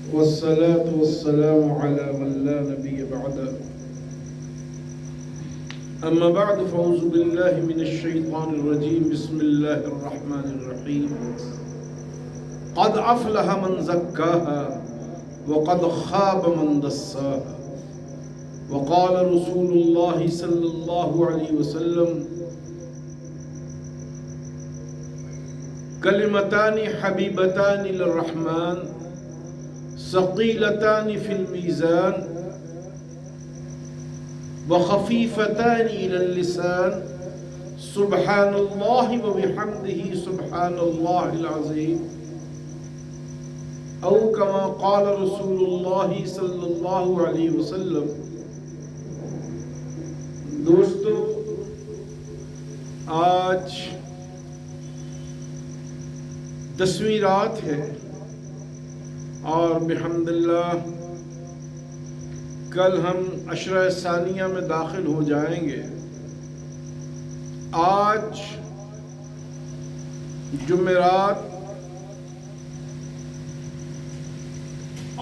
والصلاة والسلام على من لا نبي بعده أما بعد فأعوذ بالله من الشيطان الرجيم بسم الله الرحمن الرحيم قد أفلح من زكاها وقد خاب من دساها وقال رسول الله صلى الله عليه وسلم كلمتان حبيبتان للرحمن ثقيلتان في الميزان وخفيفتان إلى اللسان سبحان الله وبحمده سبحان الله العظيم أو كما قال رسول الله صلى الله عليه وسلم. دوستو، آج 10ویں رات ہے اور بحمد اللہ کل ہم عشرہ ثانیہ میں داخل ہو جائیں گے. آج جمعرات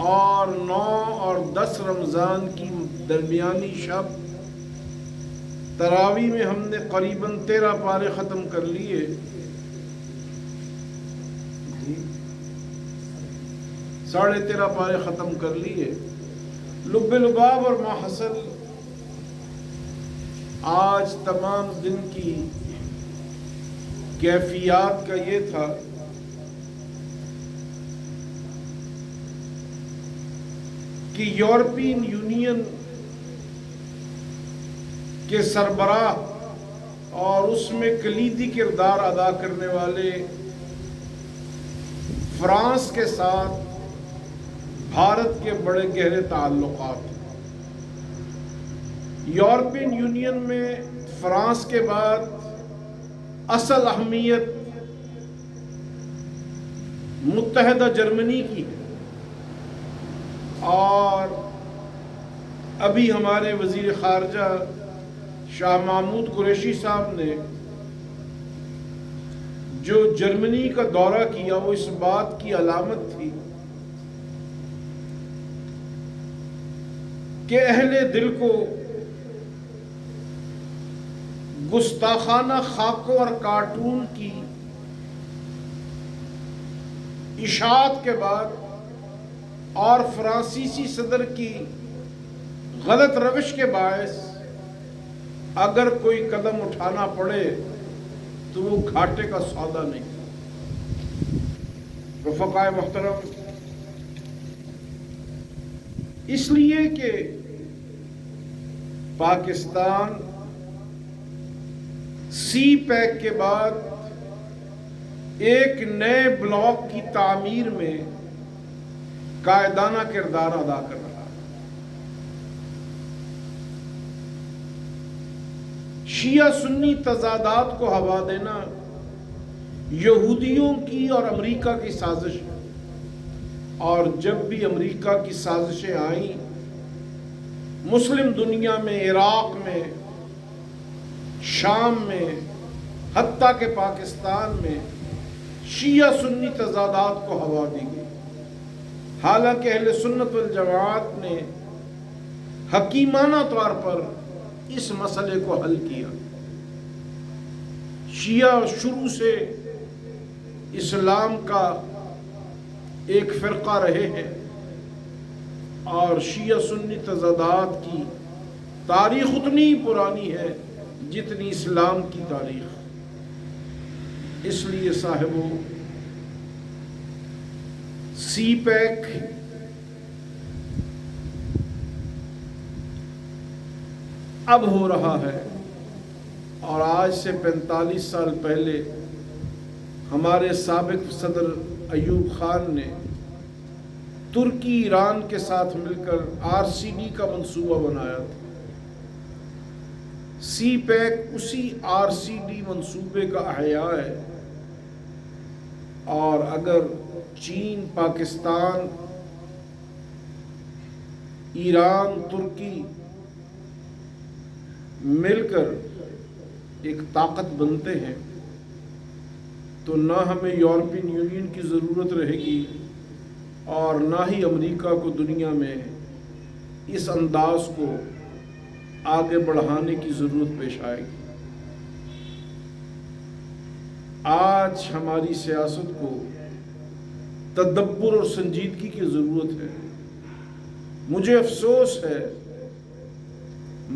اور 9 اور 10 رمضان کی درمیانی شب تراویح میں ہم نے قریباً 13 پارے ختم کر لیے. 13.5 پارے ختم کر لیے. لب لباب اور ماحصل آج تمام دن کی کیفیات کا یہ تھا کہ یورپین یونین کے سربراہ اور اس میں کلیدی کردار ادا کرنے والے فرانس کے ساتھ بھارت کے بڑے گہرے تعلقات. یورپین یونین میں فرانس کے بعد اصل اہمیت متحدہ جرمنی کی ہے اور ابھی ہمارے وزیر خارجہ شاہ محمود قریشی صاحب نے جو جرمنی کا دورہ کیا وہ اس بات کی علامت تھی کہ اہل دل کو گستاخانہ خاکوں اور کارٹون کی اشاعت کے بعد اور فرانسیسی صدر کی غلط روش کے باعث اگر کوئی قدم اٹھانا پڑے تو وہ گھاٹے کا سودا نہیں. رفقائے محترم، اس لیے کہ پاکستان سی پیک کے بعد ایک نئے بلاک کی تعمیر میں قائدانہ کردار ادا کر رہا ہے. شیعہ سنی تضادات کو ہوا دینا یہودیوں کی اور امریکہ کی سازش ہے، اور جب بھی امریکہ کی سازشیں آئیں مسلم دنیا میں، عراق میں، شام میں، حتیٰ کہ پاکستان میں شیعہ سنی تضادات کو ہوا دی گئی. حالانکہ اہل سنت والجماعت نے حکیمانہ طور پر اس مسئلے کو حل کیا. شیعہ شروع سے اسلام کا ایک فرقہ رہے ہیں اور شیعہ سنی تضادات کی تاریخ اتنی ہی پرانی ہے جتنی اسلام کی تاریخ. اس لیے صاحبو، سی پیک اب ہو رہا ہے اور آج سے 45 سال پہلے ہمارے سابق صدر ایوب خان نے ترکی ایران کے ساتھ مل کر RCD کا منصوبہ بنایا تھا. سی پیک اسی RCD منصوبے کا احیاء ہے، اور اگر چین، پاکستان، ایران، ترکی مل کر ایک طاقت بنتے ہیں تو نہ ہمیں یورپین یونین کی ضرورت رہے گی اور نہ ہی امریکہ کو دنیا میں اس انداز کو آگے بڑھانے کی ضرورت پیش آئے گی۔ آج ہماری سیاست کو تدبر اور سنجیدگی کی ضرورت ہے۔ مجھے افسوس ہے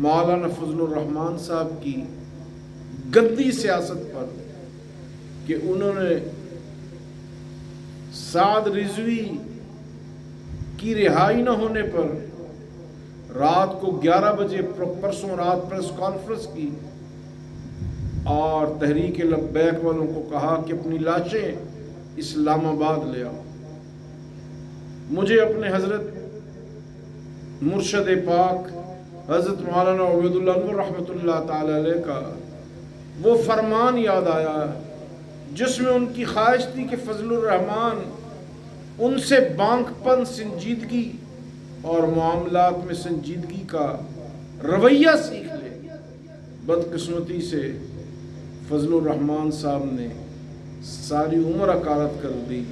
مولانا فضل الرحمان صاحب کی گندی سیاست پر کہ انہوں نے سعد رضوی کی رہائی نہ ہونے پر رات کو 11 بجے پرسوں رات پریس کانفرنس کی اور تحریک لبیک والوں کو کہا کہ اپنی لاشیں اسلام آباد لے آؤ۔ مجھے اپنے حضرت مرشد پاک حضرت مولانا عبید اللہ انور رحمۃ اللہ تعالی علیہ کا وہ فرمان یاد آیا جس میں ان کی خواہش تھی کہ فضل الرحمان ان سے بانک پن، سنجیدگی اور معاملات میں سنجیدگی کا رویہ سیکھ لے۔ بدقسمتی سے فضل الرحمان صاحب نے ساری عمر اکارت کر دی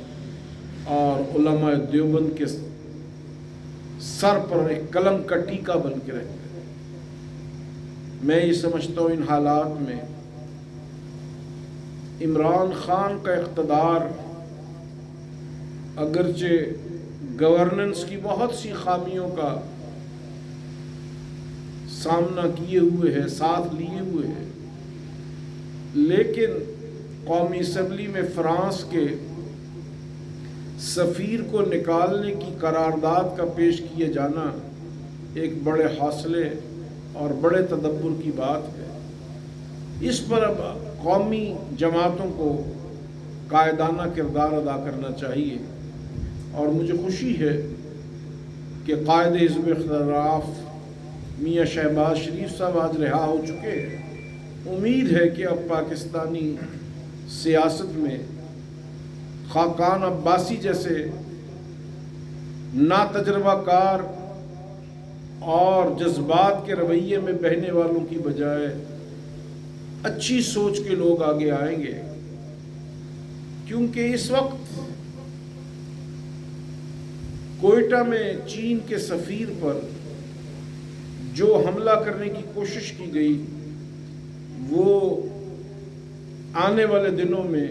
اور علماء دیوبند کے سر پر ایک قلم کا ٹیکا بن کے رہ گئے۔ میں یہ سمجھتا ہوں ان حالات میں عمران خان کا اقتدار اگرچہ گورننس کی بہت سی خامیوں کا سامنا کیے ہوئے ہے، ساتھ لیے ہوئے ہے، لیکن قومی اسمبلی میں فرانس کے سفیر کو نکالنے کی قرارداد کا پیش کیے جانا ایک بڑے حوصلے اور بڑے تدبر کی بات ہے۔ اس پر اب قومی جماعتوں کو قائدانہ کردار ادا کرنا چاہیے، اور مجھے خوشی ہے کہ قائد حزب اختلاف میاں شہباز شریف صاحب آج رہا ہو چکے ہیں۔ امید ہے کہ اب پاکستانی سیاست میں خاقان عباسی جیسے ناتجربہ کار اور جذبات کے رویے میں بہنے والوں کی بجائے اچھی سوچ کے لوگ آگے آئیں گے، کیونکہ اس وقت کوئٹہ میں چین کے سفیر پر جو حملہ کرنے کی کوشش کی گئی وہ آنے والے دنوں میں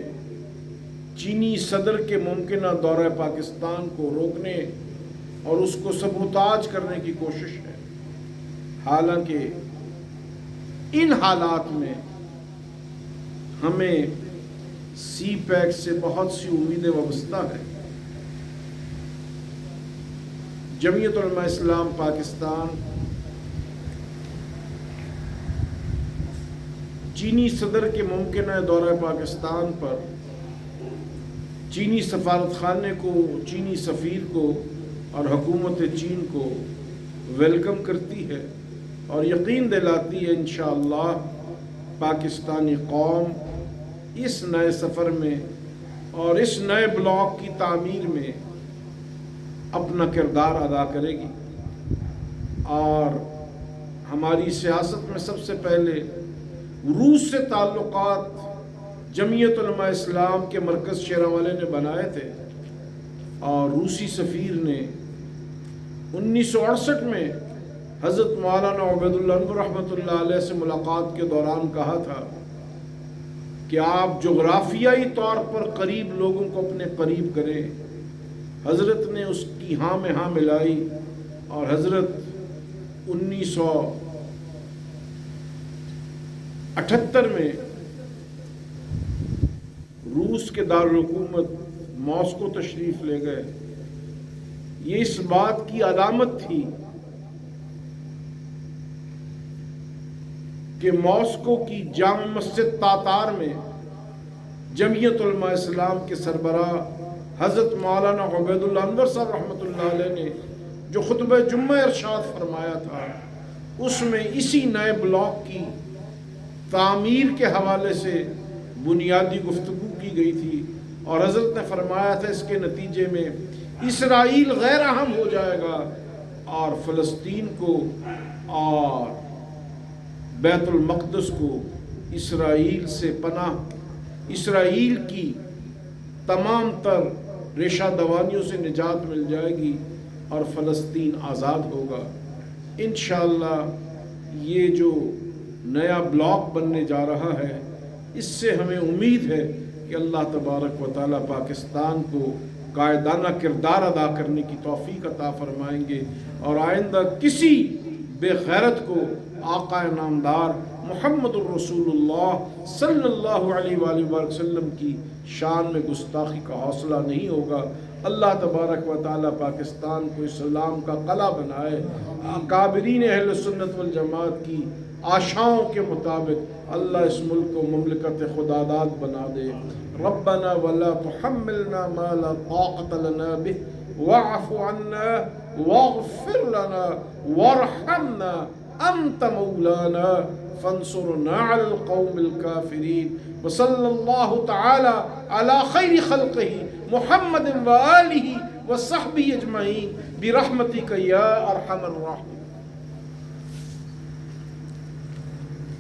چینی صدر کے ممکنہ دورہ پاکستان کو روکنے اور اس کو سبوتاج کرنے کی کوشش ہے۔ حالانکہ ان حالات میں ہمیں سی پیک سے بہت سی امیدیں وابستہ ہیں۔ جمعیت علماء اسلام پاکستان چینی صدر کے ممکنہ دورہ پاکستان پر چینی سفارت خانے کو، چینی سفیر کو اور حکومت چین کو ویلکم کرتی ہے اور یقین دلاتی ہے انشاءاللہ پاکستانی قوم اس نئے سفر میں اور اس نئے بلاک کی تعمیر میں اپنا کردار ادا کرے گی، اور ہماری سیاست میں سب سے پہلے روس سے تعلقات جمعیت علماء اسلام کے مرکز شیراوالے نے بنائے تھے، اور روسی سفیر نے 1968 میں حضرت مولانا عبید اللہ انور رحمۃ اللہ علیہ سے ملاقات کے دوران کہا تھا کہ آپ جغرافیائی طور پر قریب لوگوں کو اپنے قریب کریں۔ حضرت نے اس کی ہاں میں ہاں ملائی، اور حضرت 1978 میں روس کے دارالحکومت ماسکو تشریف لے گئے۔ یہ اس بات کی علامت تھی کہ ماسکو کی جامع مسجد تاتار میں جمعیت علماء اسلام کے سربراہ حضرت مولانا عبید اللہ انور صاحب رحمۃ اللہ علیہ نے جو خطبہ جمعہ ارشاد فرمایا تھا، اس میں اسی نئے بلاک کی تعمیر کے حوالے سے بنیادی گفتگو کی گئی تھی، اور حضرت نے فرمایا تھا اس کے نتیجے میں اسرائیل غیر اہم ہو جائے گا اور فلسطین کو اور بیت المقدس کو اسرائیل سے پناہ، اسرائیل کی تمام تر ریشہ دوانیوں سے نجات مل جائے گی اور فلسطین آزاد ہوگا انشاءاللہ۔ یہ جو نیا بلاک بننے جا رہا ہے اس سے ہمیں امید ہے کہ اللہ تبارک و تعالیٰ پاکستان کو قائدانہ کردار ادا کرنے کی توفیق عطا فرمائیں گے، اور آئندہ کسی بے غیرت کو آقا نامدار محمد الرسول اللہ صلی اللہ علیہ وآلہ وسلم کی شان میں گستاخی کا حوصلہ نہیں ہوگا۔ اللہ تبارک و تعالیٰ پاکستان کو اسلام کا قلعہ بنائے، اکابرین اہل سنت والجماعت کی آشاؤں کے مطابق اللہ اس ملک کو مملکت خداداد بنا دے۔ ربنا ولا تحملنا ما لا طاقت لنا به واعف عنا واغفر لنا وارحمنا انت مولانا فانصرنا على القوم الكافرين وصلى الله تعالى على خير خلقه محمد وآله وصحبه اجمعين برحمتك يا ارحم الراحمين۔